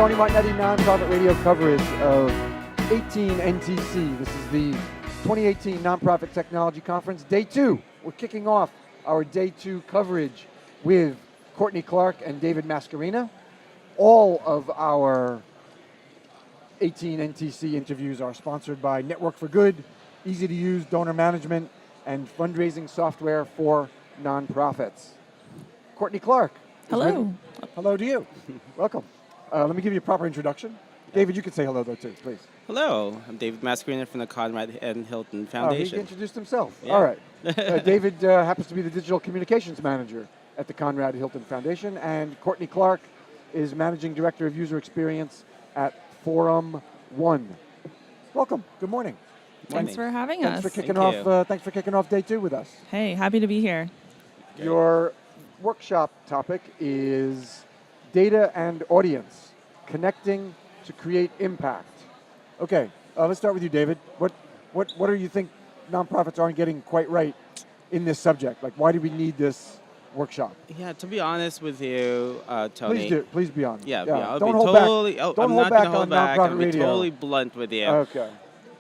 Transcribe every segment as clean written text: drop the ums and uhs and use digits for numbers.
Tony Martignetti, nonprofit radio coverage of 18 NTC. This is the 2018 Nonprofit Technology Conference, Day 2. We're kicking off our Day 2 coverage with Courtney Clark and David Mascarina. All of our 18 NTC interviews are sponsored by Network for Good, easy-to-use donor management, and fundraising software for nonprofits. Courtney Clark. Hello. Hello to you. Welcome. Let me give you a proper introduction. David, you can say hello, though, too, please. Hello, I'm David Mascarina from the Conrad N. Hilton Foundation. He introduced himself. Yeah. All right. David happens to be the digital communications manager at the Conrad Hilton Foundation, and Courtney Clark is managing director of user experience at Forum One. Welcome. Good morning. Thanks for having us. Thanks for kicking off Day 2 with us. Hey, happy to be here. Great. Your workshop topic is data and audience, connecting to create impact. Okay, let's start with you, David. What do you think nonprofits aren't getting quite right in this subject? Like, why do we need this workshop? Yeah, to be honest with you, Tony. Please be honest. Yeah, Don't I'll be hold totally. back. I'm not going to hold back. Nonprofit I'll be radio. totally blunt with you. Okay.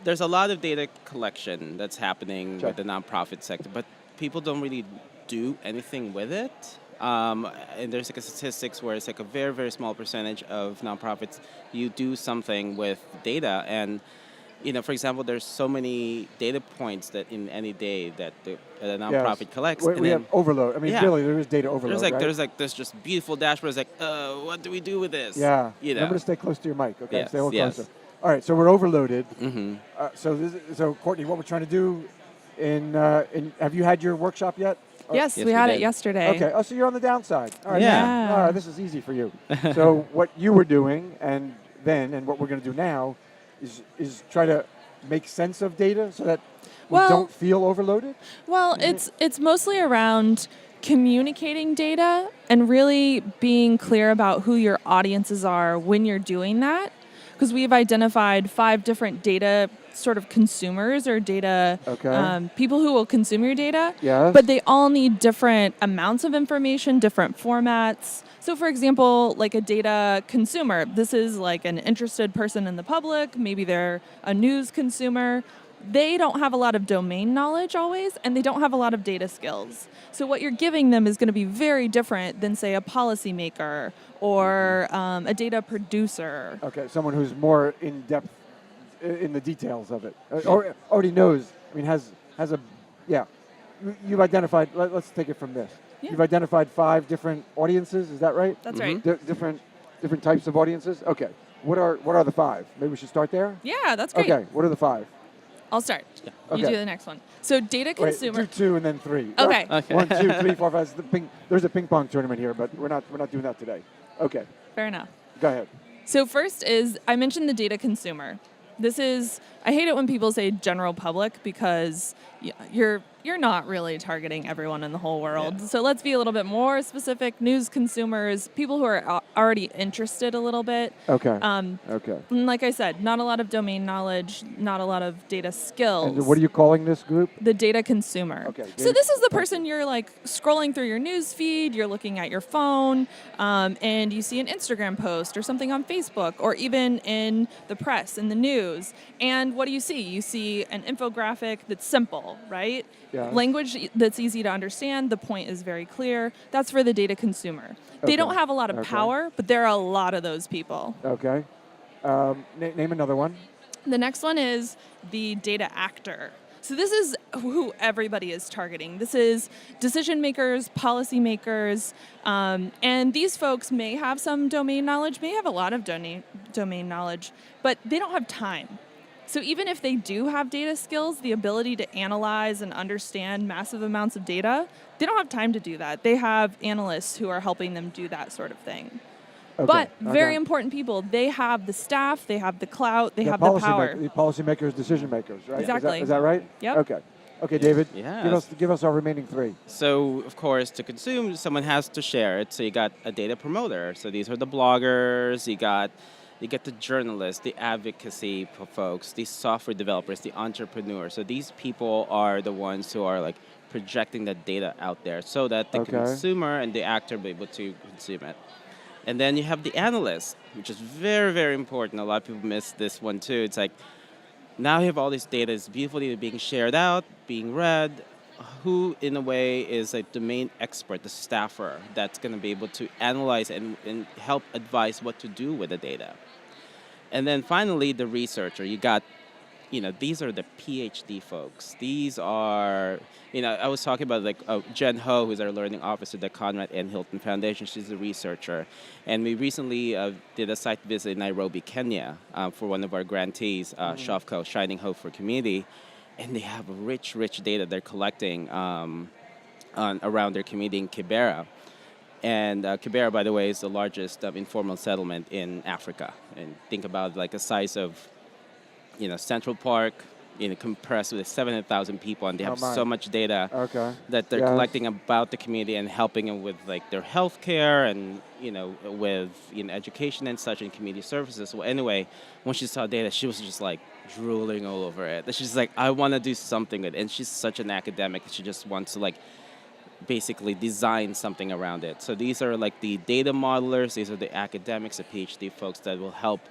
There's a lot of data collection that's happening Sure. with the nonprofit sector, but people don't really do anything with it. And there's like a statistics where it's like a very, very small percentage of nonprofits you do something with data. And, for example, there's so many data points that in any day that the nonprofit collects. We have overload. I mean, really, there is data overload. There's this just beautiful dashboard. It's like, what do we do with this? Yeah. Remember to stay close to your mic. Okay, yes, stay a little yes. closer. All right, so we're overloaded. Mm-hmm. So Courtney, what we're trying to do have you had your workshop yet? Yes, Yes, we we had did. it yesterday. Okay. Oh, so you're on the downside. All right. Yeah. All right. This is easy for you. So what you were doing, and what we're going to do now, is try to make sense of data so that we don't feel overloaded. Well, it's mostly around communicating data and really being clear about who your audiences are when you're doing that. Because we've identified 5 different data sort of consumers or data people who will consume your data. Yes. But they all need different amounts of information, different formats. So for example, like a data consumer, this is like an interested person in the public, maybe they're a news consumer. They don't have a lot of domain knowledge always, and they don't have a lot of data skills. So what you're giving them is going to be very different than, say, a policymaker or a data producer. Okay, someone who's more in depth in the details of it, or already knows. I mean, has a You've identified. Let's take it from this. Yeah. You've identified 5 different audiences. Is that right? That's right. Different types of audiences. Okay. What are the 5? Maybe we should start there. Yeah, that's great. Okay. What are the 5? I'll start. Yeah. You Okay. do the next one. So data consumer. Wait, do 2 and then 3. Okay. 1, 2, 3, 4, 5. There's a ping pong tournament here, but we're not doing that today. Okay. Fair enough. Go ahead. So first is, I mentioned the data consumer. This is, I hate it when people say general public because you're not really targeting everyone in the whole world. Yeah. So let's be a little bit more specific. News consumers, people who are already interested a little bit. Okay. Okay. And like I said, not a lot of domain knowledge, not a lot of data skills. And what are you calling this group? The data consumer. Okay. So this is the person you're like scrolling through your news feed, you're looking at your phone, and you see an Instagram post or something on Facebook, or even in the press, in the news. And what do you see? You see an infographic that's simple, right? Yeah. Language that's easy to understand. The point is very clear. That's for the data consumer. They don't have a lot of power, but there are a lot of those people. Okay. Name another one. The next one is the data actor. So this is who everybody is targeting. This is decision makers, policy makers, and these folks may have some domain knowledge, may have a lot of domain knowledge, but they don't have time. So even if they do have data skills, the ability to analyze and understand massive amounts of data, they don't have time to do that. They have analysts who are helping them do that sort of thing. Okay. But very important people, they have the staff, they have the clout, they have the power. The policymakers, decision makers, right? Exactly. Is that right? Yep. Okay. Okay, David. Yes. Give us our remaining 3. So, of course, to consume, someone has to share it. So you got a data promoter. So these are the bloggers. You get the journalists, the advocacy folks, the software developers, the entrepreneurs. So these people are the ones who are like projecting the data out there so that the consumer and the actor will be able to consume it. And then you have the analysts, which is very, very important. A lot of people miss this one too. It's like, now you have all this data, it's beautiful data being shared out, being read. Who, in a way, is a domain expert, the staffer, that's going to be able to analyze and help advise what to do with the data. And then finally, the researcher. You got, these are the PhD folks. These are, I was talking about like Jen Ho, who's our learning officer at the Conrad N Hilton Foundation. She's a researcher. And we recently did a site visit in Nairobi, Kenya, for one of our grantees, Shovco, Shining Hope for Community. And they have rich, rich data they're collecting around their community in Kibera. And Kibera, by the way, is the largest informal settlement in Africa. And think about like the size of, Central Park, compressed with 700,000 people, and they have so much data that they're collecting about the community and helping them with like their health care and with education and such and community services. Well, anyway, when she saw data, she was just like drooling all over it. She's like, I want to do something with it. And she's such an academic that she just wants to like basically design something around it. So these are like the data modelers. These are the academics, the PhD folks that will help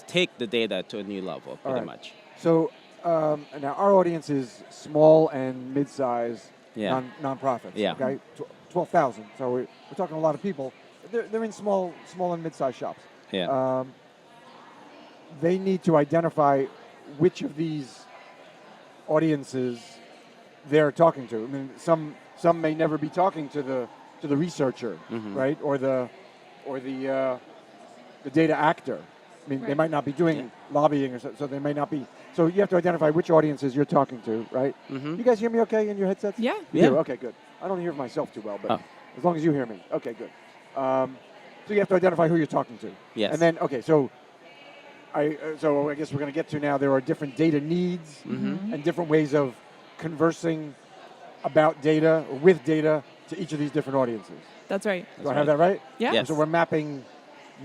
take the data to a new level, pretty much. So now our audience is small and mid-size nonprofits. Yeah. Okay, 12,000. So we're talking a lot of people. They're in small and mid-size shops. Yeah. They need to identify which of these audiences they're talking to. I mean, some may never be talking to the researcher, right, or the data actor. I mean, they might not be doing lobbying, or so they may not be. So you have to identify which audiences you're talking to, right? You guys hear me okay in your headsets? Yeah. You do? Okay, good. I don't hear myself too well, but as long as you hear me. Okay, good. So you have to identify who you're talking to. Yes. And then, so I guess we're going to get to now, there are different data needs and different ways of conversing about data, or with data, to each of these different audiences. That's right. Do I have that right? Yeah. Yes. So we're mapping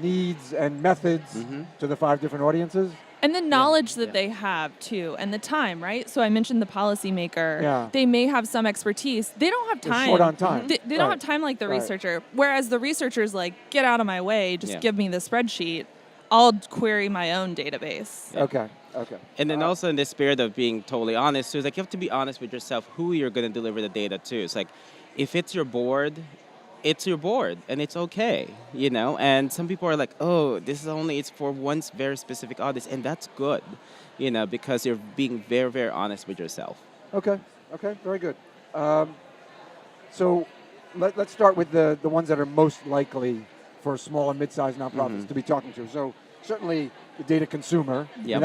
needs and methods to the 5 different audiences. And the knowledge that they have, too, and the time, right? So I mentioned the policymaker. Yeah. They may have some expertise. They don't have time. They're short on time. They don't have time like the researcher. Whereas the researcher's like, get out of my way, just give me the spreadsheet. I'll query my own database. Yeah. Okay. And then also in the spirit of being totally honest, so it's like you have to be honest with yourself who you're going to deliver the data to. It's like, if it's your board, it's your board, and it's okay, And some people are like, oh, it's for one very specific audience, and that's good, because you're being very, very honest with yourself. Okay, very good. So let's start with the ones that are most likely for small and mid-sized nonprofits to be talking to. So certainly the data consumer, and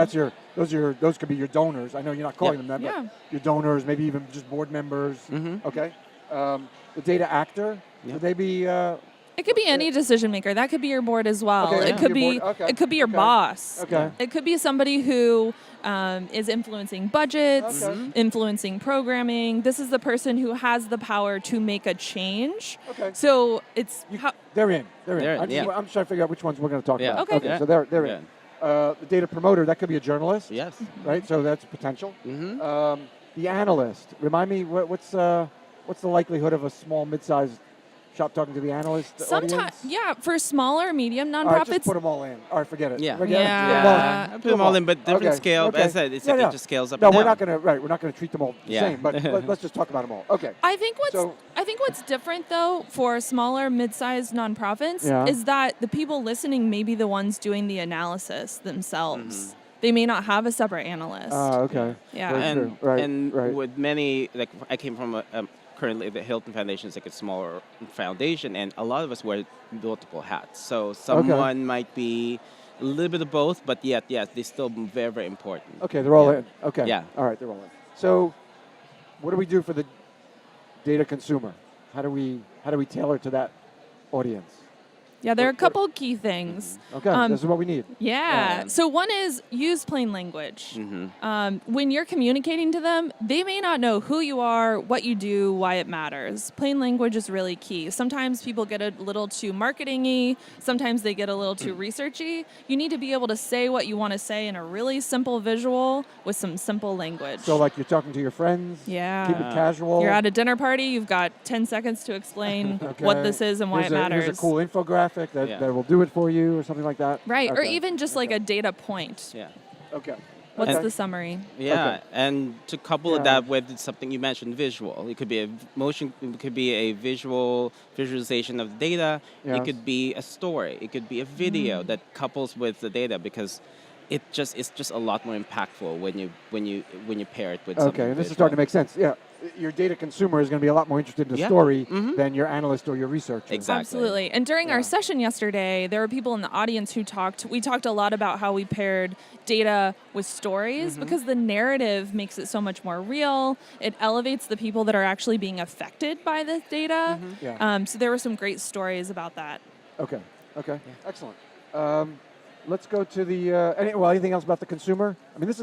those could be your donors. I know you're not calling them that, but your donors, maybe even just board members. Okay, the data actor. Would they be? It could be any decision maker. That could be your board as well. Okay, it could be. It could be your boss. Okay. It could be somebody who is influencing budgets, influencing programming. This is the person who has the power to make a change. Okay. So it's they're in. They're in. I'm trying to figure out which ones we're going to talk about. Okay. So they're in. The data promoter, that could be a journalist. Yes. Right. So that's potential. The analyst. Remind me what's the likelihood of a small, mid-sized shop talking to the analyst audience? For smaller, medium All right, nonprofits. just put them all in. All right, forget it. Yeah. Forget it. Yeah. I put them all in, but different scale. Okay. As I said, it's like it just scales up No, and we're down. we're not gonna treat them all the same, but let's just talk about them all. Okay. I think what's different though for smaller, mid-sized nonprofits is that the people listening may be the ones doing the analysis themselves. They may not have a separate analyst. Okay. Yeah. Very true. And with many, like I came from currently the Hilton Foundation is like a smaller foundation, and a lot of us wear multiple hats. So someone might be a little bit of both, but yet, they're still very, very important. Okay, they're all in. Okay. Yeah. All right, they're all in. So what do we do for the data consumer? How do we tailor to that audience? Yeah, there are a couple key things. Okay, this is what we need. Yeah. So one is use plain language. When you're communicating to them, they may not know who you are, what you do, why it matters. Plain language is really key. Sometimes people get a little too marketing-y. Sometimes they get a little too researchy. You need to be able to say what you want to say in a really simple visual with some simple language. So like you're talking to your friends. Yeah. Keep it casual. You're at a dinner party. You've got 10 seconds to explain what this is and why it matters. Here's a cool infographic. graphic that will do it for you or something like that? Right, or Okay. even just like a data point. Yeah. Okay. What's Okay. the summary? Yeah, Okay. and to couple that with something you mentioned, visual. It could be a motion. It could be a visualization of the data. Yes. It could be a story. It could be a video that couples with the data because it's just a lot more impactful when you pair it with something. Okay, and this is visual. starting to make sense. Yeah, your data consumer is going to be a lot more interested in the story than your analyst or your researcher. Exactly. Absolutely. And during our session yesterday, there were people in the audience who we talked a lot about how we paired data with stories because the narrative makes it so much more real. It elevates the people that are actually being affected by this data. So there were some great stories about that. Okay. Okay. Yeah. Excellent. Let's go to the. Anything else about the consumer? I mean, this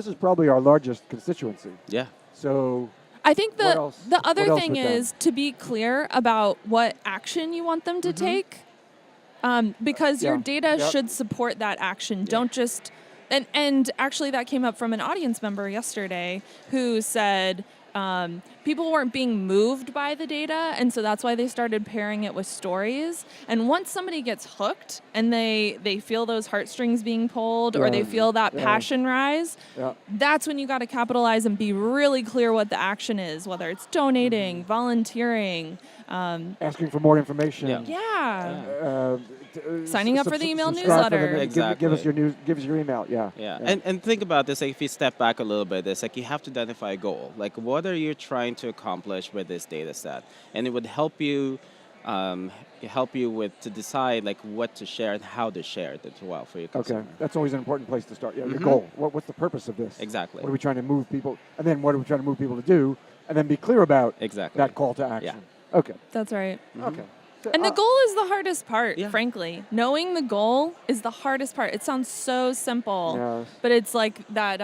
is probably our largest constituency. Yeah. So I think what else? the other What else thing with them? is to be clear about what action you want them to take, because your data should support that action. Don't just and actually that came up from an audience member yesterday who said people weren't being moved by the data, and so that's why they started pairing it with stories. And once somebody gets hooked and they feel those heartstrings being pulled or they feel that passion rise, that's when you got to capitalize and be really clear what the action is, whether it's donating, volunteering, asking for more information. Signing up for the email subscribe for newsletter. Exactly. Give us your email. Yeah. And think about this. Like, if you step back a little bit, it's like you have to identify a goal. Like, what are you trying to accomplish with this data set? And it would help you to decide like what to share and how to share it as well for your consumer. Okay, that's always an important place to start. Yeah, your goal. What's the purpose of this? Exactly. What are we trying to move people? And then what are we trying to move people to do? And then be clear about that call to action. Yeah. Okay. That's right. Okay. So, And the goal is the hardest part, Yeah. frankly. Knowing the goal is the hardest part. It sounds so simple, Yes. but it's like that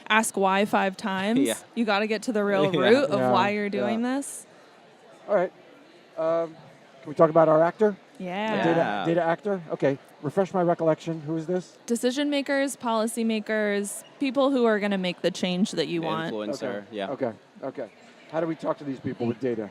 ask why 5 times. Yeah. You got to get to the real root of Yeah. why you're doing this. All right. Can we talk about our actor? Yeah. Data actor? Okay. Refresh my recollection. Who is this? Decision makers, policy makers, people who are going to make the change that you want. Influencer. Yeah. Okay. How do we talk to these people with data?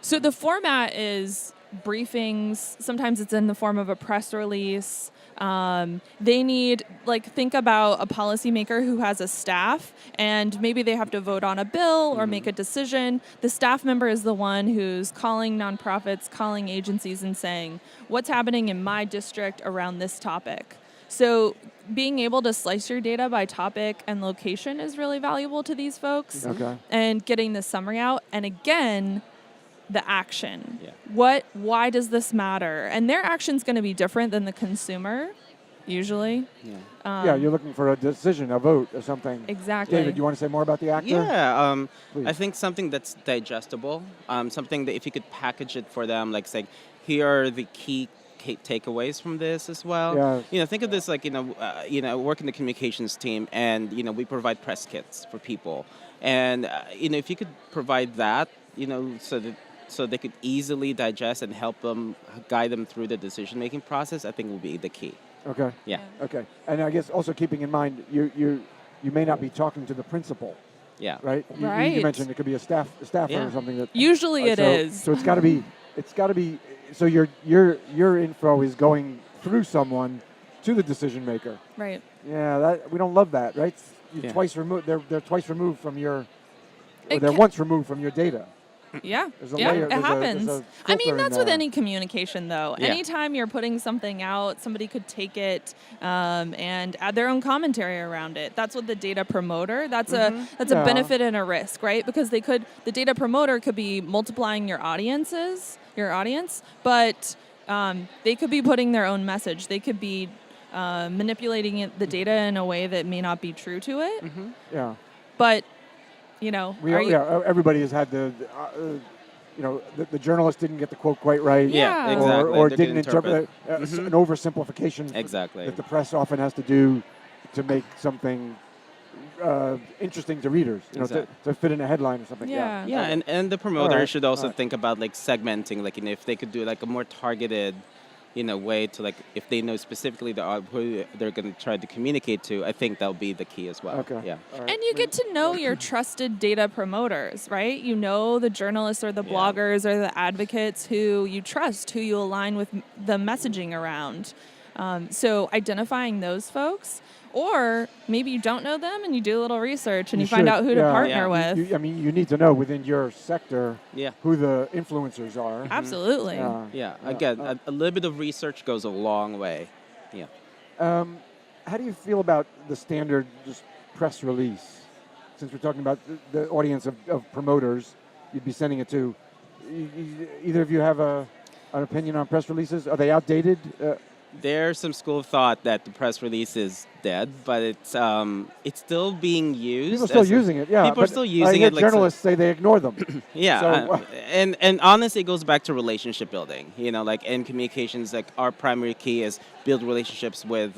So the format is briefings. Sometimes it's in the form of a press release. They need, think about a policymaker who has a staff and maybe they have to vote on a bill or make a decision. The staff member is the one who's calling nonprofits, calling agencies and saying, what's happening in my district around this topic? So being able to slice your data by topic and location is really valuable to these folks. Okay. And getting the summary out. And again, the action. Yeah. Why does this matter? And their action's going to be different than the consumer, usually. Yeah. You're looking for a decision, a vote, or something. Exactly. David, you want to say more about the actor? Yeah, Please. I think something that's digestible, something that if you could package it for them, like saying, here are the key takeaways from this as well. Yeah. Think of this like, work in the communications team and, we provide press kits for people. And, if you could provide that, so they could easily digest and help them, guide them through the decision-making process, I think will be the key. Okay. Yeah. Okay. And I guess also keeping in mind, you may not be talking to the principal, Yeah. right? Right. You mentioned it could be a staffer or something that. Usually it is. So it's got to be. So your info is going through someone to the decision maker. Right. Yeah. We don't love that, right? You're Yeah. twice removed. They're twice removed from your. Or It they're ca- once removed from your data. Yeah. There's a Yeah, layer- it there's a happens. filter I mean, in that's with there. any communication, though. Yeah. Anytime you're putting something out, somebody could take it and add their own commentary around it. That's what the data promoter. That's a Yeah. benefit and a risk, right? Because the data promoter could be multiplying your audience, but they could be putting their own message. They could be manipulating the data in a way that may not be true to it. Yeah. But everybody has had the journalist didn't get the quote quite right. Yeah. Exactly. Or They didn't could interpret an oversimplification Exactly. that the press often has to do to make something interesting to readers, to fit in a headline or something. Yeah. Yeah, and the promoter All right. should also All right. think about like segmenting, like if they could do like a more targeted way to like if they know specifically who they're going to try to communicate to, I think that'll be the key as well. Okay. Yeah. All right. And you get to know your trusted data promoters, right? You know the journalists or the Yeah. bloggers or the advocates who you trust, who you align with the messaging around. So identifying those folks, or maybe you don't know them and you do a little research and you find should, out who to yeah. partner Yeah. with. I mean, you need to know within your sector Yeah. who the influencers are. Absolutely. Yeah. Again, a little bit of research goes a long way. Yeah. How do you feel about the standard just press release? Since we're talking about the audience of promoters you'd be sending it to, either of you have an opinion on press releases? Are they outdated? There's some school of thought that the press release is dead, but it's still being used. People are still using it, yeah. People are but still using I hear it. journalists say they ignore them. Yeah, So, and honestly, it goes back to relationship building. Like in communications, like our primary key is build relationships with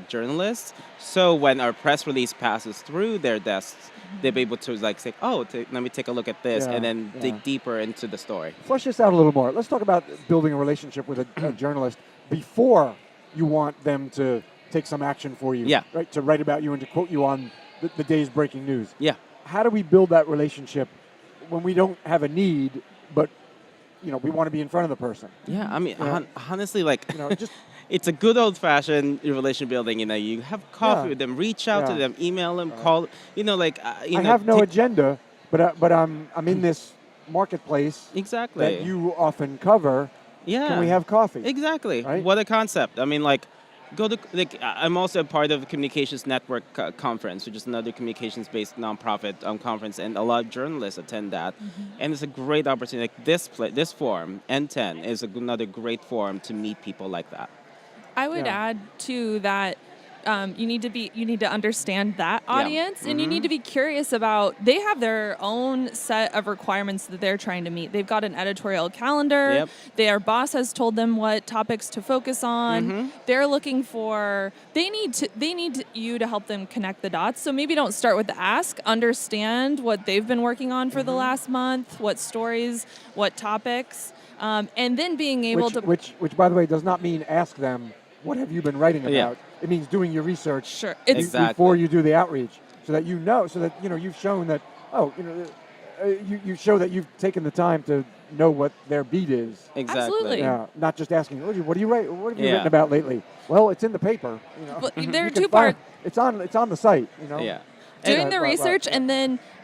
journalists. So when our press release passes through their desks, they'll be able to like say, let me take a look at this, Yeah, and then yeah. dig deeper into the story. Flesh this out a little more. Let's talk about building a relationship with a journalist before you want them to take some action for you. Yeah. Right, to write about you and to quote you on the day's breaking news. Yeah. How do we build that relationship when we don't have a need, but we want to be in front of the person? Yeah, I mean, Yeah. honestly, like, Just it's a good old-fashioned relation building. You have coffee Yeah. with them, reach out to Yeah. them, email them, call. I have no agenda, but I'm in this marketplace Exactly. that you often cover. Yeah. Can we have coffee? Exactly. Right? What a concept. I mean, like, I'm also a part of the Communications Network Conference, which is another communications-based nonprofit conference, and a lot of journalists attend that. And it's a great opportunity. Like this forum, N10, is another great forum to meet people like that. I would Yeah. add too that you need to understand that audience, and you need to be curious about. They have their own set of requirements that they're trying to meet. They've got an editorial calendar. Yep. Their boss has told them what topics to focus on. They're looking for. They need you to help them connect the dots. So maybe don't start with the ask. Understand what they've been working on for the last month. What stories, what topics, and then being able to. Which, by the way, does not mean ask them, what have you been writing about? Yeah. It means doing your research Sure. Exactly. before you do the outreach, so that you've shown that, you show that you've taken the time to know what their beat is. Exactly. Absolutely. Yeah, not just asking, what do you write? What have you Yeah. written about lately? Well, it's in the paper. But there are You can two find- parts. It's on the site. Yeah. Doing And- the right, research, right.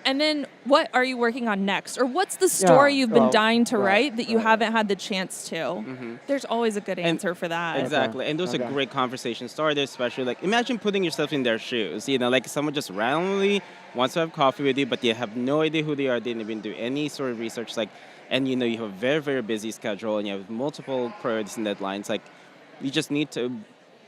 and then what are you working on next, or what's the story you've been well, dying to right, write that you right. haven't had the chance to? There's always a good answer for that. Exactly. And those Okay. are great conversation starters, especially like imagine putting yourself in their shoes. Like someone just randomly wants to have coffee with you, but you have no idea who they are, didn't even do any sort of research. And you have a very, very busy schedule and you have multiple priorities and deadlines. Like you just need to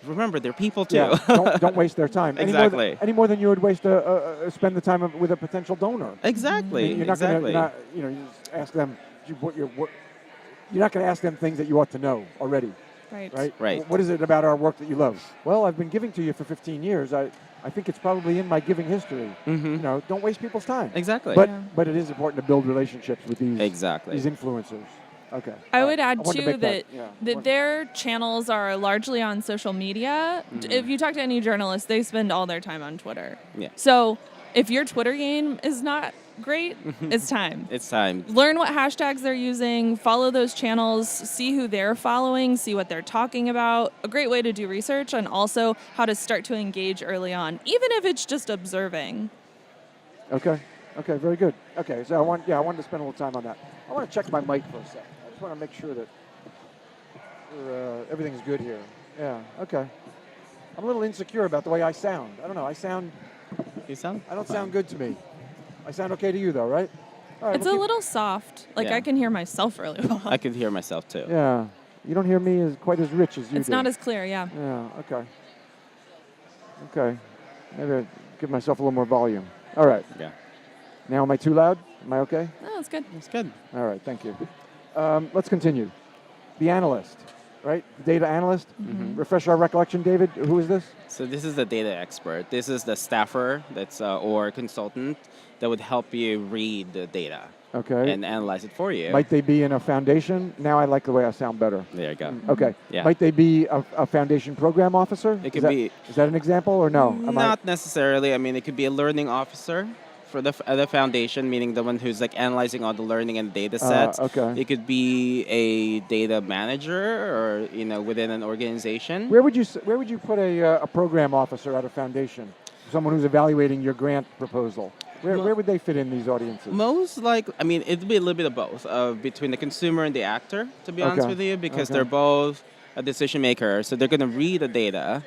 remember they're people too. Yeah, don't waste their time. Exactly. Any more than you would waste spend the time with a potential donor. Exactly. You're not exactly. going to, you just ask them. You're not going to ask them things that you ought to know already, right? Right. What is it about our work that you love? Well, I've been giving to you for 15 years. I think it's probably in my giving history. Don't waste people's time. Exactly. But it is important to build relationships with these influencers. Okay. I would add wanted to too make that their channels are largely on social media. If you talk to any journalist, they spend all their time on Twitter. Yeah. So if your Twitter game is not great, it's time. It's time. Learn what hashtags they're using, follow those channels, see who they're following, see what they're talking about. A great way to do research, and also how to start to engage early on, even if it's just observing. Okay, very good. Okay, so I wanted to spend a little time on that. I want to check my mic for a second. I just want to make sure that everything's good here. Yeah, okay. I'm a little insecure about the way I sound. I don't know. You sound? I don't sound good to me. I sound okay to you, though, right? All right, It's a little soft. Yeah. I can hear myself really well. I could hear myself too. Yeah. You don't hear me quite as rich as you It's do. not as clear, yeah. Yeah, okay. Okay. Maybe I'll give myself a little more volume. All right. Yeah. Now, am I too loud? Am I okay? No, it's good. It's good. All right, thank you. Let's continue. The analyst. right? Data analyst. Mm-hmm. Refresh our recollection, David. Who is this? So this is the data expert. This is the staffer that's or consultant that would help you read the data Okay. and analyze it for you. Might they be in a foundation? Now I like the way I sound better. There you go. Okay. Yeah. Might they be a foundation program officer? It could be. Is that an example or no? Not necessarily. I mean, it could be a learning officer for the foundation, meaning the one who's like analyzing all the learning and data sets. Okay. It could be a data manager, or within an organization. Where would you put a program officer at a foundation? Someone who's evaluating your grant proposal. Where would they fit in these audiences? It'd be a little bit of both, between the consumer and the actor, to be honest with you, because they're both a decision maker. So they're going to read the data,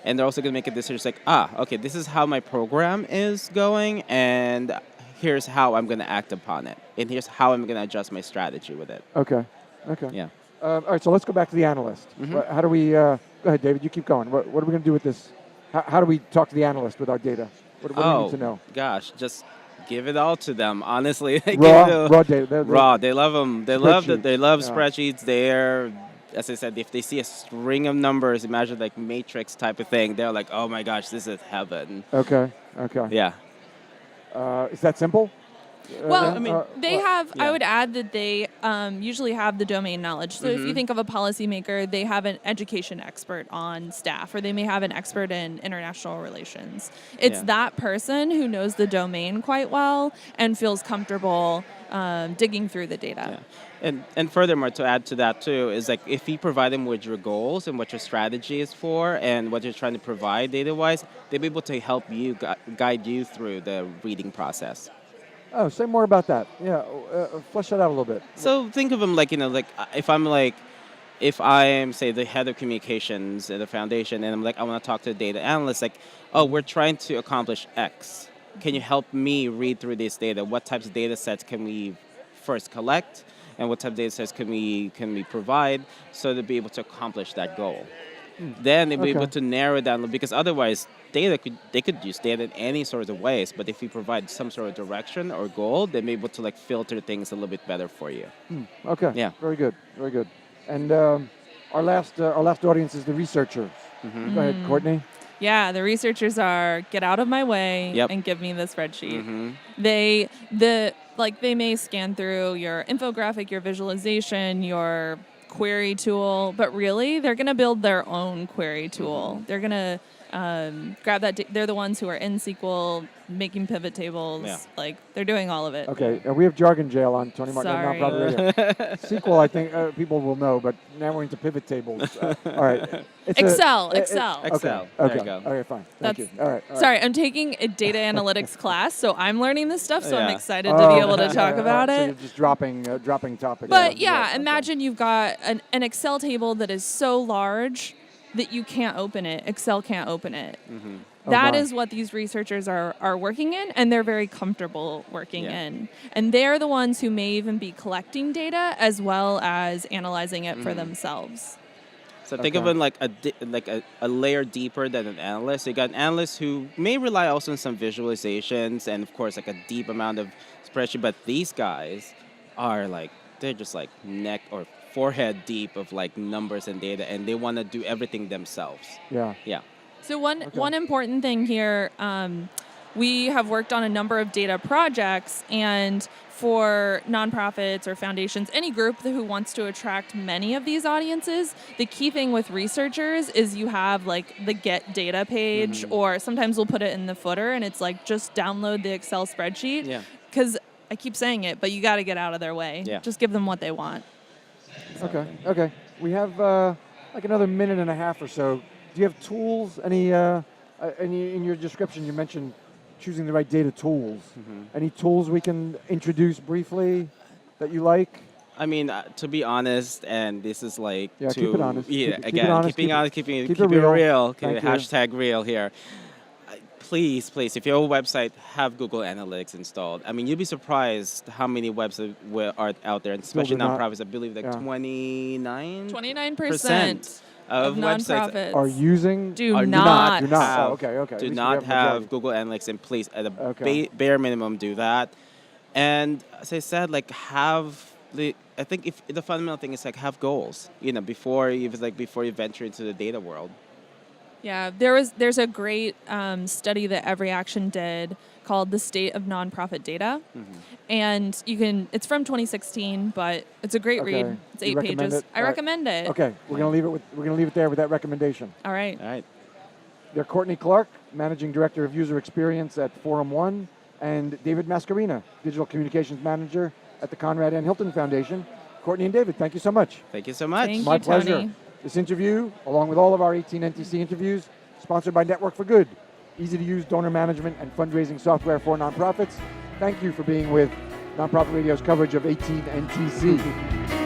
and they're also going to make a decision like, okay, this is how my program is going, and here's how I'm going to act upon it, and here's how I'm going to adjust my strategy with it. Okay. Yeah. All right, so let's go back to the analyst. How do we, go ahead, David, you keep going. What are we going to do with this? How do we talk to the analyst with our data? What do we need to know? Gosh, just give it all to them, honestly. Raw data. Raw. They love them. They love Spreadsheets. spreadsheets. They're, as I said, if they see a string of numbers, imagine like Matrix type of thing, they're like, oh my gosh, this is heaven. Okay. Yeah. Is that simple? Well, they have, yeah. I would add that they usually have the domain knowledge. So if you think of a policymaker, they have an education expert on staff, or they may have an expert in international relations. It's that person who knows the domain quite well and feels comfortable digging through the data. Yeah. And furthermore, to add to that too, is like if you provide them with your goals and what your strategy is for and what you're trying to provide data-wise, they'll be able to help you, guide you through the reading process. Oh, say more about that. Yeah, flesh that out a little bit. So think of them like, if I am, say, the head of communications at a foundation, and I'm like, I want to talk to a data analyst, like, we're trying to accomplish X. Can you help me read through this data? What types of data sets can we first collect, and what type of data sets can we provide so to be able to accomplish that goal? Then they'll be able to narrow it down, because otherwise they could use data in any sort of ways, but if you provide some sort of direction or goal, they'll be able to like filter things a little bit better for you. Okay. Yeah. Very good. And our last audience is the researchers. Go ahead, Courtney. Yeah, the researchers are get out of my way and give me the spreadsheet. They may scan through your infographic, your visualization, your query tool, but really they're going to build their own query tool. They're going to grab that. They're the ones who are in SQL, making pivot tables. Yeah. Like they're doing all of it. Okay, we have jargon jail on Tony Martin Sorry. Nonprofit Radio. SQL, I think people will know, but now we're into pivot tables. All right. Excel. Excel. Okay. There you go. Okay, fine. Thank you. All right. Sorry, I'm taking a data analytics class, so I'm learning this stuff, so I'm Yeah. excited to be able to talk about So it. you're just dropping topics. But imagine you've got an Excel table that is so large that you can't open it. Excel can't open it. That is what these researchers are working in, and they're very comfortable working in. And they're the ones who may even be collecting data as well as analyzing it for themselves. So think of it like a layer deeper than an analyst. So you got an analyst who may rely also on some visualizations and of course like a deep amount of spreadsheet, but these guys are like, they're just like neck or forehead deep of like numbers and data, and they want to do everything themselves. Yeah. So one important thing here, we have worked on a number of data projects, and for nonprofits or foundations, any group who wants to attract many of these audiences, the key thing with researchers is you have like the get data page, or sometimes we'll put it in the footer, and it's like just download the Excel spreadsheet. Yeah. Because I keep saying it, but you got to get out of their way. Yeah. Just give them what they want. Okay. We have like another minute and a half or so. Do you have tools? Any in your description you mentioned choosing the right data tools. Any tools we can introduce briefly that you like? I mean, to be honest, and this is like keep it honest. Yeah, keep again, it honest, keeping it real. real. Okay, Thank you. hashtag real here. Please, if your website have Google Analytics installed, I mean, you'd be surprised how many websites are out there, and especially nonprofits. I believe like 29% of websites nonprofits are using do not have, okay. Do not have Google Analytics, and please, at a bare minimum, do that. And as I said, like have I think if the fundamental thing is like have goals, before you venture into the data world. Yeah, there's a great study that Every Action did called "The State of Nonprofit Data," and it's from 2016, but it's a great read. It's 8 pages. I recommend it. Okay, we're gonna leave it there with that recommendation. All right. They're Courtney Clark, Managing Director of User Experience at Forum One, and David Mascarina, Digital Communications Manager at the Conrad N. Hilton Foundation. Courtney and David, thank you so much. Thank you so much. Thank My you, pleasure. Tony. This interview, along with all of our 18 NTC interviews, sponsored by Network for Good, easy-to-use donor management and fundraising software for nonprofits. Thank you for being with Nonprofit Radio's coverage of 18 NTC.